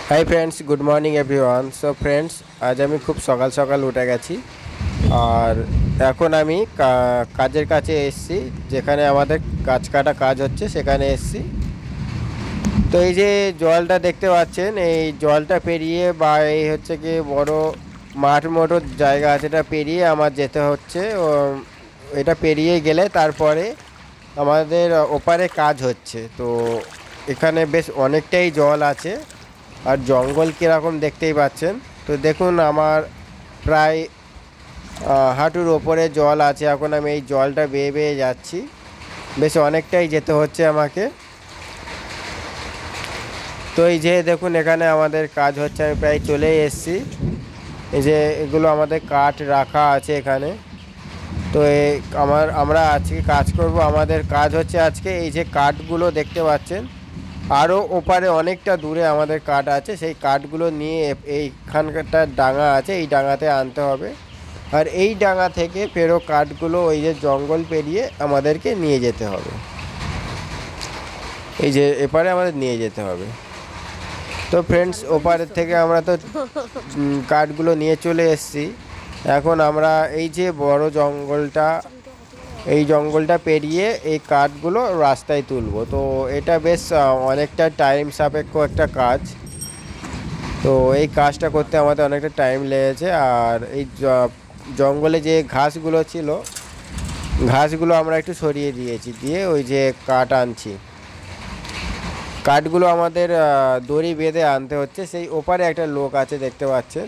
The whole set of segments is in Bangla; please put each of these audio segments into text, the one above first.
Hi friends, good morning everyone. So friends, আজ আমি খুব সকাল সকাল উঠে গেছি আর এখন আমি কাজের কাছে এসেছি, যেখানে আমাদের গাছ কাটা কাজ হচ্ছে সেখানে এসেছি। তো এই যে জলটা দেখতে পাচ্ছেন, এই জলটা পেরিয়ে বা এই হচ্ছে কি বড় মাঠ মতো জায়গা আছে, এটা পেরিয়ে আমার যেতে হচ্ছে। এটা পেরিয়ে গেলে তারপরে আমাদের ওপারে কাজ হচ্ছে। তো এখানে বেশ অনেকটাই জল আছে আর জঙ্গল কীরকম দেখতেই পাচ্ছেন। তো দেখুন, আমার প্রায় হাঁটুর ওপরে জল আছে। এখন আমি এই জলটা বেয়ে বেয়ে যাচ্ছি, বেশ অনেকটাই যেতে হচ্ছে আমাকে। তো এই যে দেখুন, এখানে আমাদের কাজ হচ্ছে, আমি প্রায় চলেই এসেছি। এই যে এগুলো আমাদের কাঠ রাখা আছে এখানে। তো আমরা আজকে কাজ করব। আমাদের কাজ হচ্ছে আজকে এই যে কাঠগুলো দেখতে পাচ্ছেন, আরও ওপারে অনেকটা দূরে আমাদের কাঠ আছে। সেই কাঠগুলো নিয়ে এইখানকার ডাঙা আছে, এই ডাঙাতে আনতে হবে। আর এই ডাঙা থেকে ফেরো কাঠগুলো ওই যে জঙ্গল পেরিয়ে আমাদেরকে নিয়ে যেতে হবে। এই যে এপারে আমাদের নিয়ে যেতে হবে। তো ফ্রেন্ডস, ওপারের থেকে আমরা তো কাঠগুলো নিয়ে চলে এসেছি। এখন আমরা এই যে বড় জঙ্গলটা, এই জঙ্গলটা পেরিয়ে এই কাঠগুলো রাস্তায় তুলবো। তো এটা বেশ অনেকটা টাইম সাপেক্ষ একটা কাজ। তো এই কাজটা করতে আমাদের অনেকটা টাইম লেগেছে। আর এই জঙ্গলে যে ঘাসগুলো ছিল, ঘাসগুলো আমরা একটু সরিয়ে দিয়েছি, দিয়ে ওই যে কাঠ আনছি। কাঠগুলো আমাদের দড়ি বেঁধে আনতে হচ্ছে। সেই ওপারে একটা লোক আছে দেখতে পাচ্ছেন,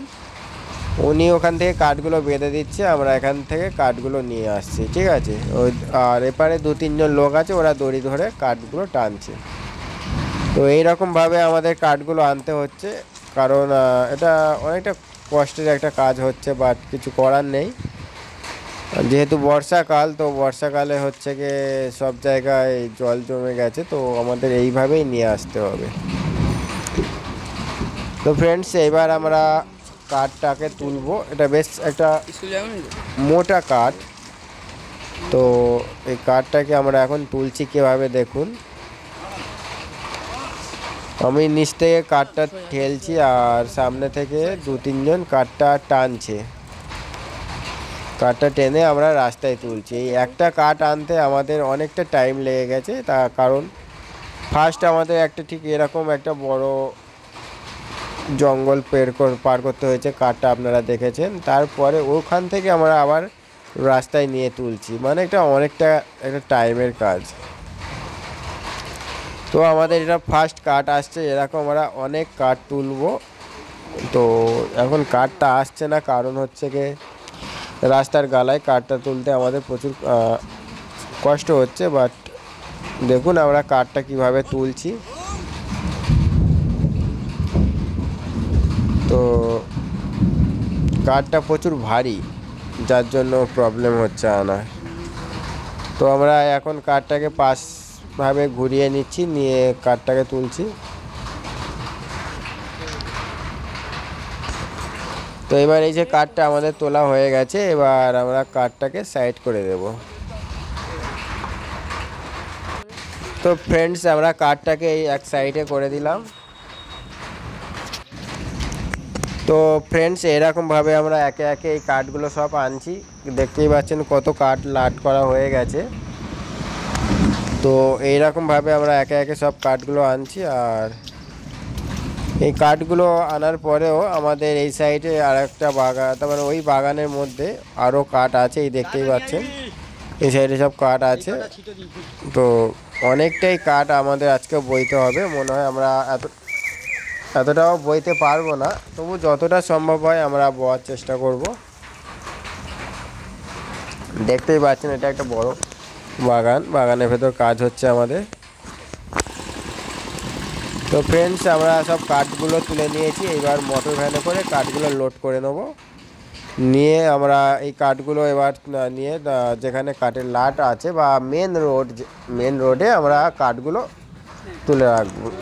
উনি ওখান থেকে কাঠগুলো বেঁধে দিচ্ছে, আমরা এখান থেকে কাঠগুলো নিয়ে আসছি, ঠিক আছে। ওই আর এপারে 2-3 জন লোক আছে, ওরা দড়ি ধরে কাঠগুলো টানছে। তো এইরকমভাবে আমাদের কাঠগুলো আনতে হচ্ছে, কারণ এটা অনেকটা কষ্টের একটা কাজ হচ্ছে, বাট কিছু করার নেই। যেহেতু বর্ষাকাল, তো বর্ষাকালে হচ্ছে গিয়ে সব জায়গায় জল জমে গেছে, তো আমাদের এইভাবেই নিয়ে আসতে হবে। তো ফ্রেন্ডস, এবার আমরা কাঠটাকে তুলবো। এটা বেশ একটা মোটা কাঠ। তো এই কাঠটাকে আমরা এখন তুলছি কীভাবে দেখুন। আমি নিচ থেকে কাঠটা ঠেলছি আর সামনে থেকে 2-3 জন কাঠটা টানছে। কাঠটা টেনে আমরা রাস্তায় তুলছি। এই একটা কাঠ আনতে আমাদের অনেকটা টাইম লেগে গেছে, তার কারণ ফার্স্ট আমাদের একটা ঠিক এরকম একটা বড় জঙ্গল পার করতে হয়েছে, কাঠটা আপনারা দেখেছেন। তারপরে ওখান থেকে আমরা আবার রাস্তায় নিয়ে তুলছি, মানে অনেকটা একটা টাইমের কাজ। তো আমাদের এটা ফার্স্ট কাঠ আসছে, এরকম আমরা অনেক কাঠ তুলবো। তো এখন কাঠটা আসছে না, কারণ হচ্ছে গিয়ে রাস্তার গালায় কাঠটা তুলতে আমাদের প্রচুর কষ্ট হচ্ছে। বাট দেখুন আমরা কাঠটা কিভাবে তুলছি। তো কাঠটা প্রচুর ভারী, যার জন্য প্রবলেম হচ্ছে আনা। তো আমরা এখন কাঠটাকে পাশভাবে ঘুরিয়ে নিচ্ছি, নিয়ে কাঠটাকে তুলছি। তো এবার এই যে কাঠটা আমাদের তোলা হয়ে গেছে, এবার আমরা কাঠটাকে সাইড করে দেব। তো ফ্রেন্ডস, আমরা কাঠটাকে এই এক সাইডে করে দিলাম। তো ফ্রেন্ডস, এরকমভাবে আমরা একে একে এই কাঠগুলো সব আনছি। দেখতেই পাচ্ছেন কত কাঠ লাট করা হয়ে গেছে। তো এইরকমভাবে আমরা একে একে সব কাঠগুলো আনছি। আর এই কাঠগুলো আনার পরেও আমাদের এই সাইডে আর একটা বাগান, তার মানে ওই বাগানের মধ্যে আরও কাঠ আছে, এই দেখতেই পাচ্ছেন এই সাইডে সব কাঠ আছে। তো অনেকটাই কাঠ আমাদের আজকে বইতে হবে। মনে হয় আমরা এতটাও বইতে পারবো না, তবু যতটা সম্ভব হয় আমরা বওয়ার চেষ্টা করব। দেখতেই পাচ্ছেন এটা একটা বড় বাগান, বাগানের ভেতর কাজ হচ্ছে আমাদের। তো ফ্রেন্ডস, আমরা সব কাঠগুলো তুলে নিয়েছি। এবার মোটর ভ্যানে করে কাঠগুলো লোড করে নেব। নিয়ে আমরা এই কাঠগুলো এবার নিয়ে যেখানে কাঠের লাট আছে বা মেন রোডে আমরা কাঠগুলো তুলে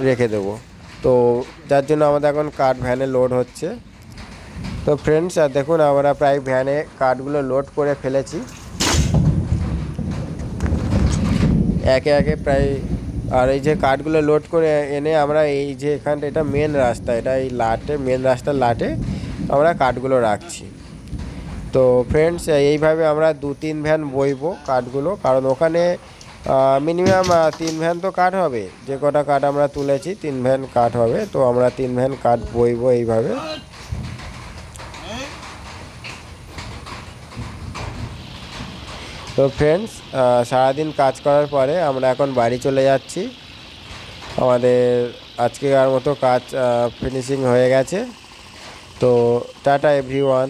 রেখে দেবো। তো যার জন্য আমাদের এখন কাঠ ভ্যানে লোড হচ্ছে। তো ফ্রেন্ডস, দেখুন আমরা প্রায় ভ্যানে কাঠগুলো লোড করে ফেলেছি। একে একে প্রায় আর এই যে কাঠগুলো লোড করে এনে আমরা এই যে এখানটা, এটা মেন রাস্তা, এটা এই লাটে, মেন রাস্তার লাটে আমরা কাঠগুলো রাখছি। তো ফ্রেন্ডস, এইভাবে আমরা 2-3 ভ্যান বইবো কাঠগুলো, কারণ ওখানে মিনিমাম 3 ভ্যান তো কাঠ হবে। যে কটা কাঠ আমরা তুলেছি 3 ভ্যান কাঠ হবে, তো আমরা 3 ভ্যান কাঠ বইবো এইভাবে। তো ফ্রেন্ডস, সারাদিন কাজ করার পরে আমরা এখন বাড়ি চলে যাচ্ছি। আমাদের আজকের মতো কাজ ফিনিশিং হয়ে গেছে। তো টাটা এভরিওয়ান।